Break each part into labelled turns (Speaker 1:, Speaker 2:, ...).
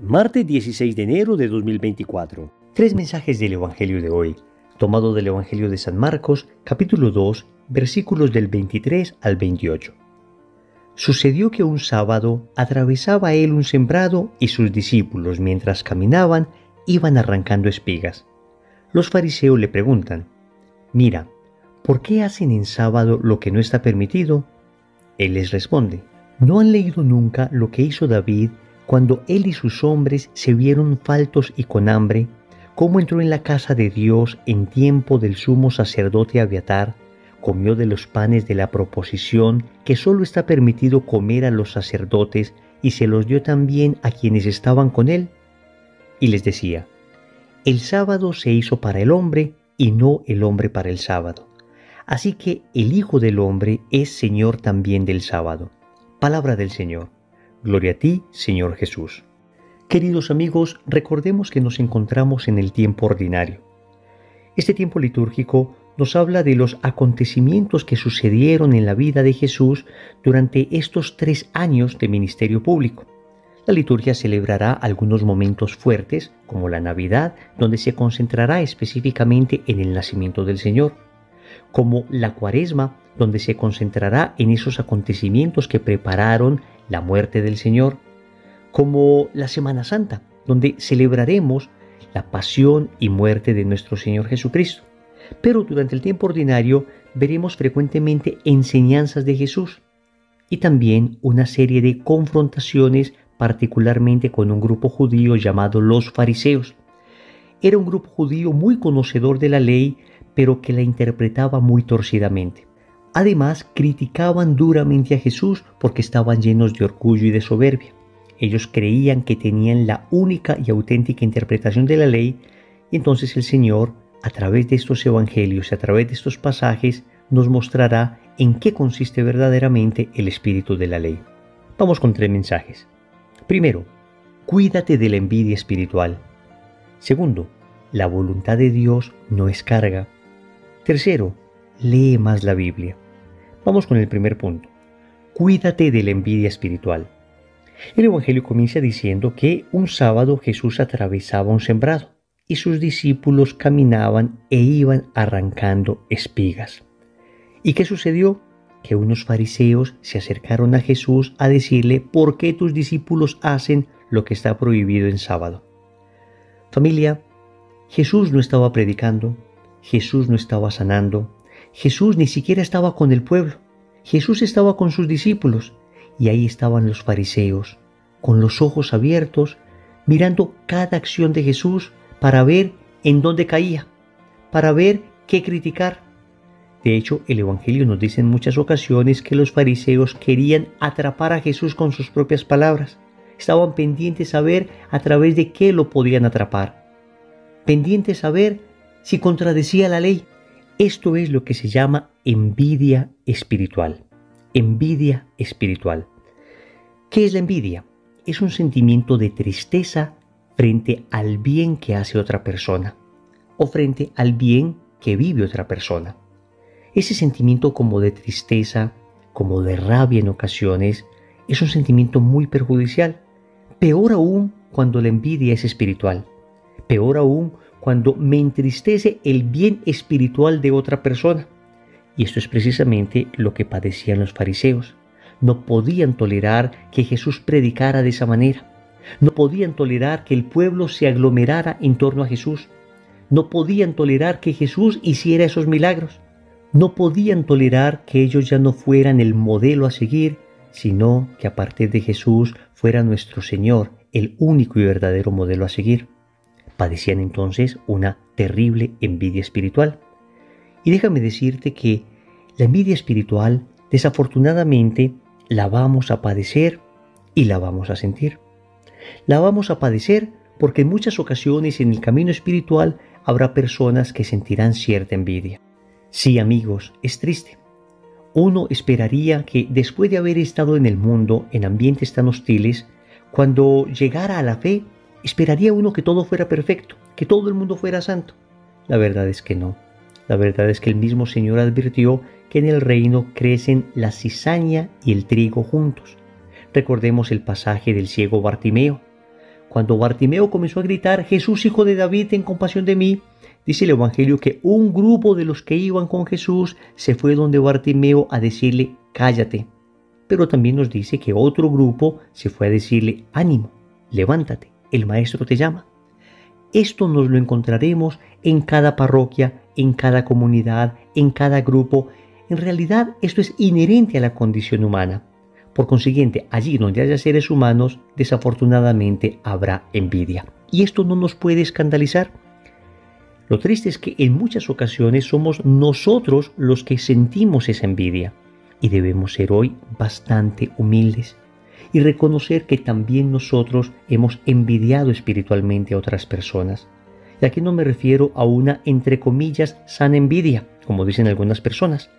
Speaker 1: Martes 16 de enero de 2024. Tres mensajes del Evangelio de hoy, tomado del Evangelio de San Marcos, capítulo 2, versículos del 23 al 28. Sucedió que un sábado atravesaba él un sembrado y sus discípulos, mientras caminaban, iban arrancando espigas. Los fariseos le preguntan: «Mira, ¿por qué hacen en sábado lo que no está permitido?». Él les responde: «¿No han leído nunca lo que hizo David cuando él y sus hombres se vieron faltos y con hambre, cómo entró en la casa de Dios en tiempo del sumo sacerdote Abiatar, comió de los panes de la proposición que solo está permitido comer a los sacerdotes y se los dio también a quienes estaban con él?» Y les decía: «El sábado se hizo para el hombre y no el hombre para el sábado. Así que el Hijo del Hombre es Señor también del sábado». Palabra del Señor. Gloria a ti, Señor Jesús. Queridos amigos, recordemos que nos encontramos en el tiempo ordinario. Este tiempo litúrgico nos habla de los acontecimientos que sucedieron en la vida de Jesús durante estos 3 años de ministerio público. La liturgia celebrará algunos momentos fuertes, como la Navidad, donde se concentrará específicamente en el nacimiento del Señor, como la Cuaresma, donde se concentrará en esos acontecimientos que prepararon la muerte del Señor, como la Semana Santa, donde celebraremos la pasión y muerte de nuestro Señor Jesucristo. Pero durante el tiempo ordinario veremos frecuentemente enseñanzas de Jesús y también una serie de confrontaciones, particularmente con un grupo judío llamado los fariseos. Era un grupo judío muy conocedor de la ley, pero que la interpretaba muy torcidamente. Además, criticaban duramente a Jesús porque estaban llenos de orgullo y de soberbia. Ellos creían que tenían la única y auténtica interpretación de la ley, y entonces el Señor, a través de estos evangelios y a través de estos pasajes, nos mostrará en qué consiste verdaderamente el espíritu de la ley. Vamos con 3 mensajes. Primero, cuídate de la envidia espiritual. Segundo, la voluntad de Dios no es carga. Tercero, lee más la Biblia. Vamos con el primer punto. Cuídate de la envidia espiritual. El Evangelio comienza diciendo que un sábado Jesús atravesaba un sembrado y sus discípulos caminaban e iban arrancando espigas. ¿Y qué sucedió? Que unos fariseos se acercaron a Jesús a decirle: ¿por qué tus discípulos hacen lo que está prohibido en sábado? Familia, Jesús no estaba predicando, Jesús no estaba sanando, Jesús ni siquiera estaba con el pueblo. Jesús estaba con sus discípulos y ahí estaban los fariseos, con los ojos abiertos, mirando cada acción de Jesús para ver en dónde caía, para ver qué criticar. De hecho, el Evangelio nos dice en muchas ocasiones que los fariseos querían atrapar a Jesús con sus propias palabras. Estaban pendientes a ver a través de qué lo podían atrapar, pendientes a ver si contradecía la ley. Esto es lo que se llama envidia espiritual. Envidia espiritual. ¿Qué es la envidia? Es un sentimiento de tristeza frente al bien que hace otra persona o frente al bien que vive otra persona. Ese sentimiento como de tristeza, como de rabia en ocasiones, es un sentimiento muy perjudicial. Peor aún cuando la envidia es espiritual. Peor aún cuando me entristece el bien espiritual de otra persona. Y esto es precisamente lo que padecían los fariseos. No podían tolerar que Jesús predicara de esa manera. No podían tolerar que el pueblo se aglomerara en torno a Jesús. No podían tolerar que Jesús hiciera esos milagros. No podían tolerar que ellos ya no fueran el modelo a seguir, sino que a partir de Jesús fuera nuestro Señor, el único y verdadero modelo a seguir. Padecían entonces una terrible envidia espiritual. Y déjame decirte que la envidia espiritual, desafortunadamente, la vamos a padecer y la vamos a sentir. La vamos a padecer porque en muchas ocasiones en el camino espiritual habrá personas que sentirán cierta envidia. Sí, amigos, es triste. Uno esperaría que después de haber estado en el mundo, en ambientes tan hostiles, cuando llegara a la fe, esperaría uno que todo fuera perfecto, que todo el mundo fuera santo. La verdad es que no. La verdad es que el mismo Señor advirtió que en el reino crecen la cizaña y el trigo juntos. Recordemos el pasaje del ciego Bartimeo. Cuando Bartimeo comenzó a gritar, Jesús, hijo de David, ten compasión de mí, dice el Evangelio que un grupo de los que iban con Jesús se fue donde Bartimeo a decirle, cállate. Pero también nos dice que otro grupo se fue a decirle, ánimo, levántate, el maestro te llama. Esto nos lo encontraremos en cada parroquia, en cada comunidad, en cada grupo. En realidad, esto es inherente a la condición humana. Por consiguiente, allí donde haya seres humanos, desafortunadamente habrá envidia. Y esto no nos puede escandalizar. Lo triste es que en muchas ocasiones somos nosotros los que sentimos esa envidia. Y debemos ser hoy bastante humildes y reconocer que también nosotros hemos envidiado espiritualmente a otras personas. Y aquí no me refiero a una, entre comillas, sana envidia, como dicen algunas personas,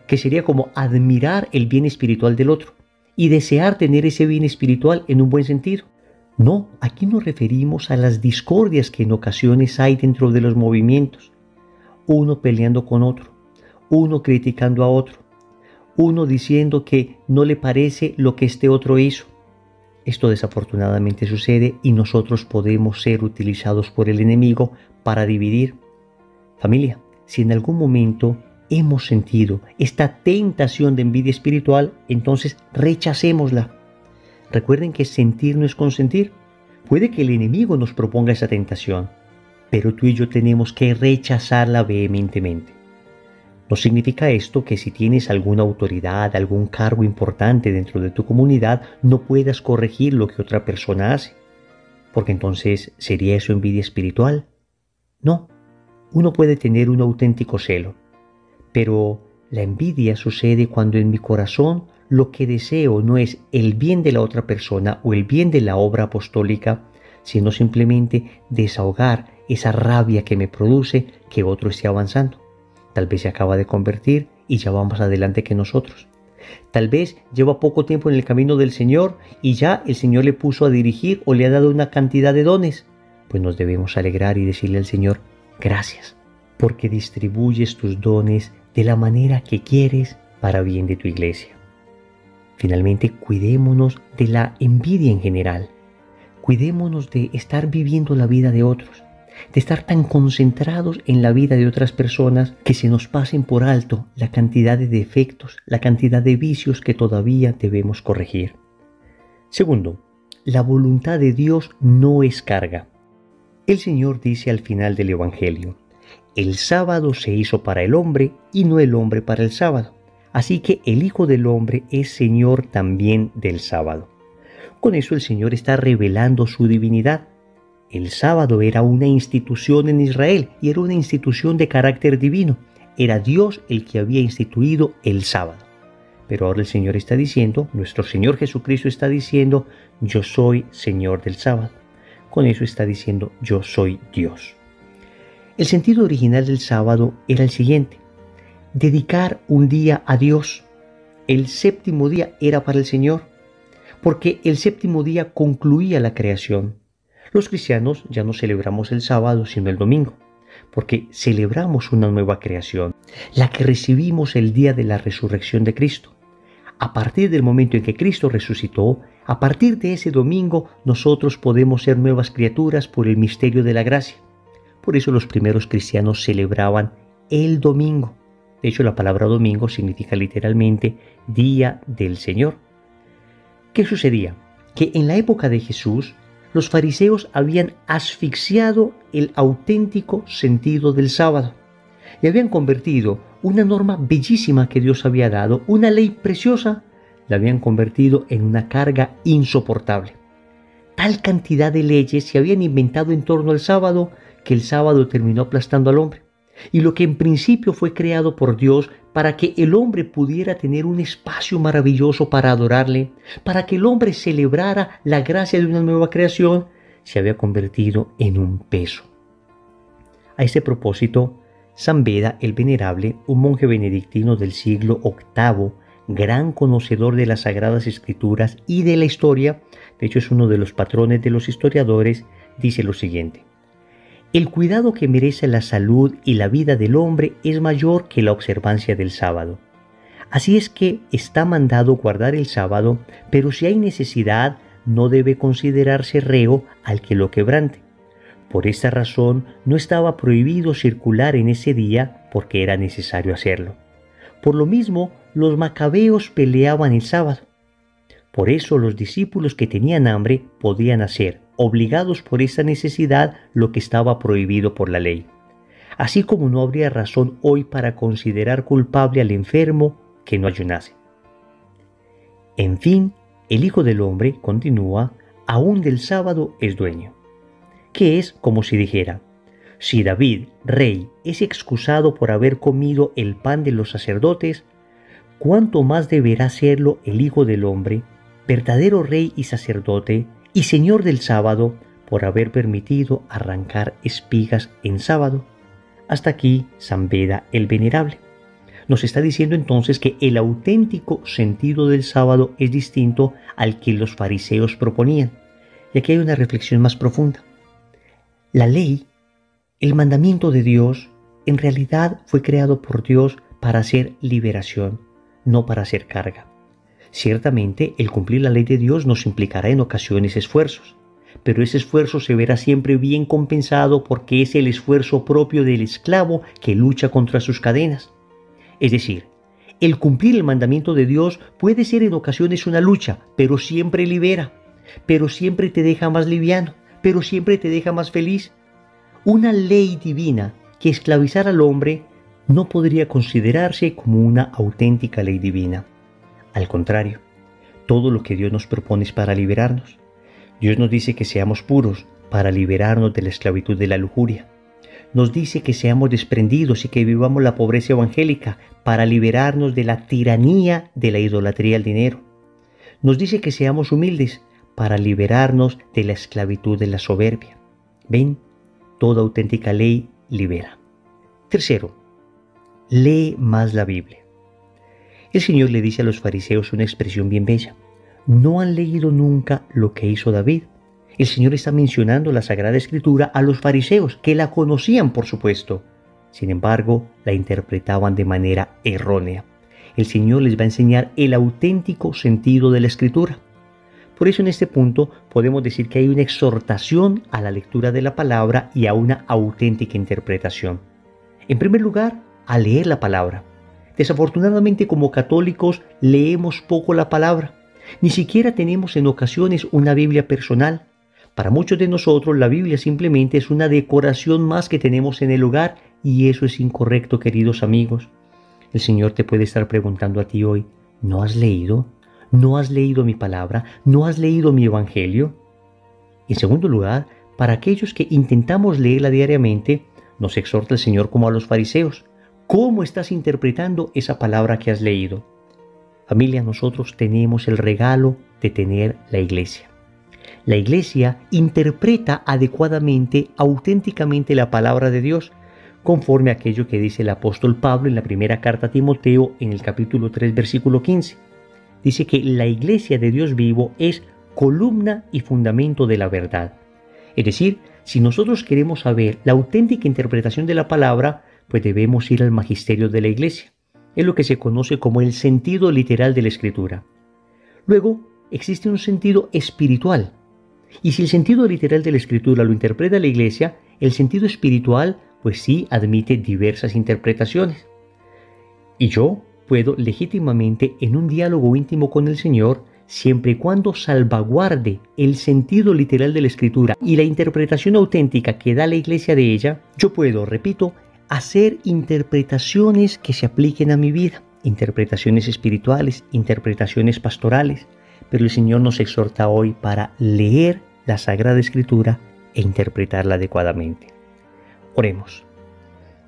Speaker 1: que sería como admirar el bien espiritual del otro y desear tener ese bien espiritual en un buen sentido. No, aquí nos referimos a las discordias que en ocasiones hay dentro de los movimientos. Uno peleando con otro, uno criticando a otro, uno diciendo que no le parece lo que este otro hizo. Esto desafortunadamente sucede y nosotros podemos ser utilizados por el enemigo para dividir. Familia, si en algún momento hemos sentido esta tentación de envidia espiritual, entonces rechacémosla. Recuerden que sentir no es consentir. Puede que el enemigo nos proponga esa tentación, pero tú y yo tenemos que rechazarla vehementemente. No significa esto que si tienes alguna autoridad, algún cargo importante dentro de tu comunidad, no puedas corregir lo que otra persona hace, porque entonces ¿sería eso envidia espiritual? No, uno puede tener un auténtico celo, pero la envidia sucede cuando en mi corazón lo que deseo no es el bien de la otra persona o el bien de la obra apostólica, sino simplemente desahogar esa rabia que me produce que otro esté avanzando. Tal vez se acaba de convertir y ya va más adelante que nosotros. Tal vez lleva poco tiempo en el camino del Señor y ya el Señor le puso a dirigir o le ha dado una cantidad de dones. Pues nos debemos alegrar y decirle al Señor, gracias, porque distribuyes tus dones de la manera que quieres para bien de tu iglesia. Finalmente, cuidémonos de la envidia en general. Cuidémonos de estar viviendo la vida de otros, de estar tan concentrados en la vida de otras personas que se nos pasen por alto la cantidad de defectos, la cantidad de vicios que todavía debemos corregir. Segundo, la voluntad de Dios no es carga. El Señor dice al final del Evangelio, el sábado se hizo para el hombre y no el hombre para el sábado. Así que el Hijo del Hombre es Señor también del sábado. Con eso el Señor está revelando su divinidad. El sábado era una institución en Israel y era una institución de carácter divino. Era Dios el que había instituido el sábado. Pero ahora el Señor está diciendo, nuestro Señor Jesucristo está diciendo, yo soy Señor del sábado. Con eso está diciendo, yo soy Dios. El sentido original del sábado era el siguiente: dedicar un día a Dios. El séptimo día era para el Señor, porque el séptimo día concluía la creación. Los cristianos ya no celebramos el sábado sino el domingo, porque celebramos una nueva creación, la que recibimos el día de la resurrección de Cristo. A partir del momento en que Cristo resucitó, a partir de ese domingo nosotros podemos ser nuevas criaturas por el misterio de la gracia. Por eso los primeros cristianos celebraban el domingo. De hecho, la palabra domingo significa literalmente día del Señor. ¿Qué sucedía? Que en la época de Jesús, los fariseos habían asfixiado el auténtico sentido del sábado y habían convertido una norma bellísima que Dios había dado, una ley preciosa, la habían convertido en una carga insoportable. Tal cantidad de leyes se habían inventado en torno al sábado que el sábado terminó aplastando al hombre. Y lo que en principio fue creado por Dios para que el hombre pudiera tener un espacio maravilloso para adorarle, para que el hombre celebrara la gracia de una nueva creación, se había convertido en un peso. A ese propósito, San Beda el Venerable, un monje benedictino del siglo VIII, gran conocedor de las Sagradas Escrituras y de la historia, de hecho es uno de los patrones de los historiadores, dice lo siguiente: el cuidado que merece la salud y la vida del hombre es mayor que la observancia del sábado. Así es que está mandado guardar el sábado, pero si hay necesidad, no debe considerarse reo al que lo quebrante. Por esta razón no estaba prohibido circular en ese día porque era necesario hacerlo. Por lo mismo, los macabeos peleaban el sábado. Por eso los discípulos que tenían hambre podían hacer, obligados por esta necesidad, lo que estaba prohibido por la ley. Así como no habría razón hoy para considerar culpable al enfermo que no ayunase. En fin, el Hijo del Hombre, continúa, aún del sábado es dueño. Que es como si dijera, si David, rey, es excusado por haber comido el pan de los sacerdotes, ¿cuánto más deberá serlo el Hijo del Hombre, verdadero rey y sacerdote, y señor del sábado, por haber permitido arrancar espigas en sábado? Hasta aquí San Beda el Venerable. Nos está diciendo entonces que el auténtico sentido del sábado es distinto al que los fariseos proponían. Y aquí hay una reflexión más profunda. La ley, el mandamiento de Dios, en realidad fue creado por Dios para hacer liberación, no para hacer carga. Ciertamente, el cumplir la ley de Dios nos implicará en ocasiones esfuerzos, pero ese esfuerzo se verá siempre bien compensado porque es el esfuerzo propio del esclavo que lucha contra sus cadenas. Es decir, el cumplir el mandamiento de Dios puede ser en ocasiones una lucha, pero siempre libera, pero siempre te deja más liviano, pero siempre te deja más feliz. Una ley divina que esclavizara al hombre no podría considerarse como una auténtica ley divina. Al contrario, todo lo que Dios nos propone es para liberarnos. Dios nos dice que seamos puros para liberarnos de la esclavitud de la lujuria. Nos dice que seamos desprendidos y que vivamos la pobreza evangélica para liberarnos de la tiranía de la idolatría al dinero. Nos dice que seamos humildes para liberarnos de la esclavitud de la soberbia. ¿Ven? Toda auténtica ley libera. Tercero, lee más la Biblia. El Señor le dice a los fariseos una expresión bien bella. No han leído nunca lo que hizo David. El Señor está mencionando la Sagrada Escritura a los fariseos, que la conocían, por supuesto. Sin embargo, la interpretaban de manera errónea. El Señor les va a enseñar el auténtico sentido de la Escritura. Por eso en este punto podemos decir que hay una exhortación a la lectura de la palabra y a una auténtica interpretación. En primer lugar, a leer la palabra. Desafortunadamente, como católicos leemos poco la palabra. Ni siquiera tenemos en ocasiones una Biblia personal. Para muchos de nosotros la Biblia simplemente es una decoración más que tenemos en el hogar y eso es incorrecto, queridos amigos. El Señor te puede estar preguntando a ti hoy, ¿no has leído? ¿No has leído mi palabra? ¿No has leído mi evangelio? En segundo lugar, para aquellos que intentamos leerla diariamente, nos exhorta el Señor como a los fariseos. ¿Cómo estás interpretando esa palabra que has leído? Familia, nosotros tenemos el regalo de tener la iglesia. La iglesia interpreta adecuadamente, auténticamente la palabra de Dios, conforme a aquello que dice el apóstol Pablo en la primera carta a Timoteo en el capítulo 3, versículo 15. Dice que la iglesia de Dios vivo es columna y fundamento de la verdad. Es decir, si nosotros queremos saber la auténtica interpretación de la palabra, pues debemos ir al magisterio de la iglesia. Es lo que se conoce como el sentido literal de la Escritura. Luego, existe un sentido espiritual. Y si el sentido literal de la Escritura lo interpreta la iglesia, el sentido espiritual, pues sí, admite diversas interpretaciones. Y yo puedo legítimamente, en un diálogo íntimo con el Señor, siempre y cuando salvaguarde el sentido literal de la Escritura y la interpretación auténtica que da la iglesia de ella, yo puedo, repito, hacer interpretaciones que se apliquen a mi vida, interpretaciones espirituales, interpretaciones pastorales, pero el Señor nos exhorta hoy para leer la Sagrada Escritura e interpretarla adecuadamente. Oremos.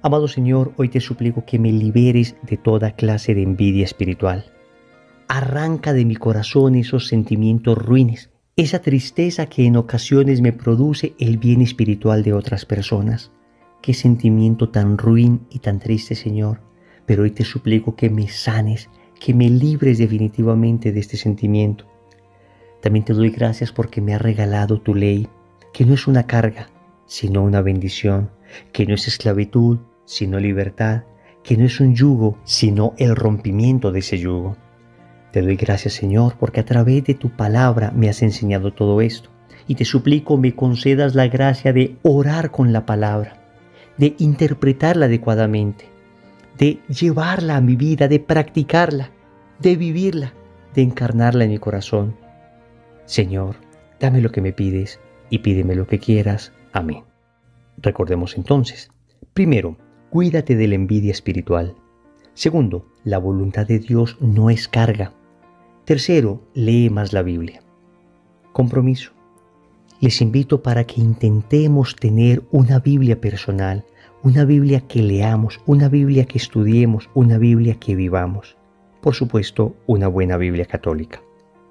Speaker 1: Amado Señor, hoy te suplico que me liberes de toda clase de envidia espiritual. Arranca de mi corazón esos sentimientos ruines, esa tristeza que en ocasiones me produce el bien espiritual de otras personas. Qué sentimiento tan ruin y tan triste, Señor, pero hoy te suplico que me sanes, que me libres definitivamente de este sentimiento. También te doy gracias porque me has regalado tu ley, que no es una carga, sino una bendición, que no es esclavitud, sino libertad, que no es un yugo, sino el rompimiento de ese yugo. Te doy gracias, Señor, porque a través de tu palabra me has enseñado todo esto. Y te suplico me concedas la gracia de orar con la palabra, de interpretarla adecuadamente, de llevarla a mi vida, de practicarla, de vivirla, de encarnarla en mi corazón. Señor, dame lo que me pides y pídeme lo que quieras. Amén. Recordemos entonces, primero, cuídate de la envidia espiritual. Segundo, la voluntad de Dios no es carga. Tercero, lee más la Biblia. Compromiso. Les invito para que intentemos tener una Biblia personal, una Biblia que leamos, una Biblia que estudiemos, una Biblia que vivamos. Por supuesto, una buena Biblia católica.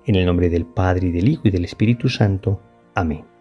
Speaker 1: En el nombre del Padre, y del Hijo, y del Espíritu Santo. Amén.